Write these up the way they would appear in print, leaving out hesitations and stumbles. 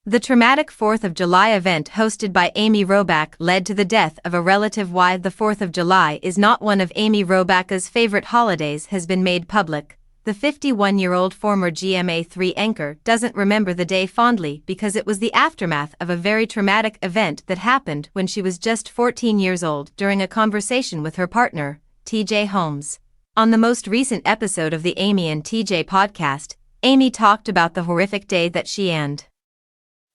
The traumatic 4th of July event hosted by Amy Robach led to the death of a relative. Why the 4th of July is not one of Amy Robach's favorite holidays has been made public. The 51-year-old former GMA3 anchor doesn't remember the day fondly because it was the aftermath of a very traumatic event that happened when she was just 14 years old during a conversation with her partner, TJ Holmes. On the most recent episode of the Amy and TJ podcast, Amy talked about the horrific day that she and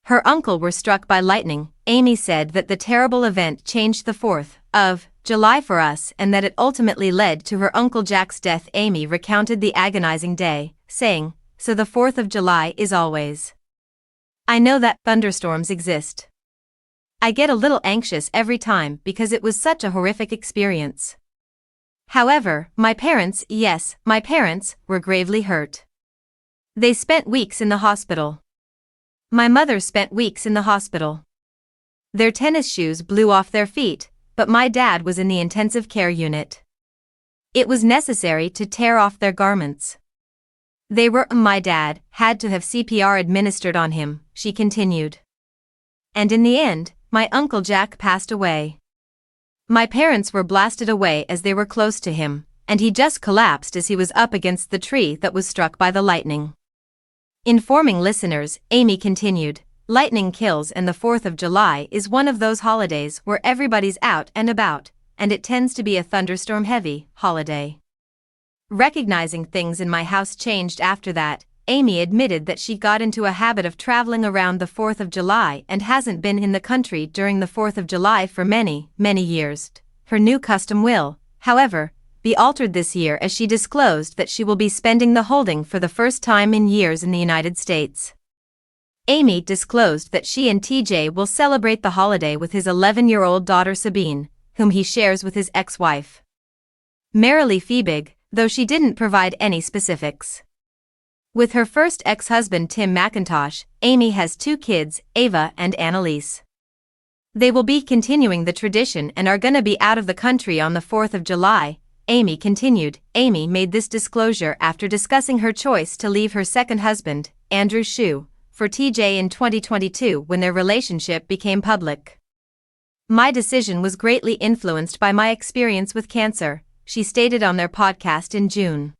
her uncle were struck by lightning. Amy said that the terrible event changed the 4th of July for us and that it ultimately led to her Uncle Jack's death. Amy recounted the agonizing day, saying, "So the 4th of July is always. I know that thunderstorms exist. I get a little anxious every time because it was such a horrific experience. However, my parents, yes, my parents, were gravely hurt. They spent weeks in the hospital. My mother spent weeks in the hospital. Their tennis shoes blew off their feet, but my dad was in the intensive care unit. It was necessary to tear off their garments. My dad had to have CPR administered on him," she continued. "And in the end, my Uncle Jack passed away. My parents were blasted away as they were close to him, and he just collapsed as he was up against the tree that was struck by the lightning." Informing listeners, Amy continued, "Lightning kills, and the 4th of July is one of those holidays where everybody's out and about, and it tends to be a thunderstorm-heavy holiday. Recognizing things in my house changed after that." Amy admitted that she got into a habit of traveling around the 4th of July and hasn't been in the country during the 4th of July for many, many years. Her new custom will, however, be altered this year as she disclosed that she will be spending the holding for the first time in years in the United States. Amy disclosed that she and TJ will celebrate the holiday with his 11-year-old daughter Sabine, whom he shares with his ex-wife Marilee Fiebig, though she didn't provide any specifics. With her first ex-husband Tim McIntosh, Amy has 2 kids, Ava and Annalise. They will be continuing the tradition and are gonna be out of the country on the 4th of July, Amy continued. Amy made this disclosure after discussing her choice to leave her second husband, Andrew Shue, for TJ in 2022 when their relationship became public. "My decision was greatly influenced by my experience with cancer," she stated on their podcast in June.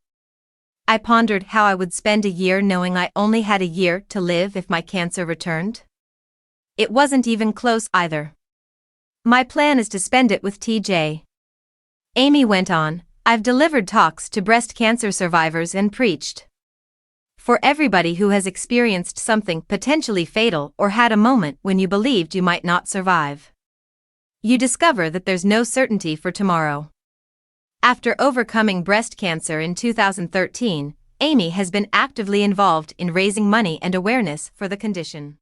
"I pondered how I would spend a year knowing I only had a year to live if my cancer returned. It wasn't even close either. My plan is to spend it with TJ." Amy went on, "I've delivered talks to breast cancer survivors and preached. For everybody who has experienced something potentially fatal or had a moment when you believed you might not survive. You discover that there's no certainty for tomorrow." After overcoming breast cancer in 2013, Amy has been actively involved in raising money and awareness for the condition.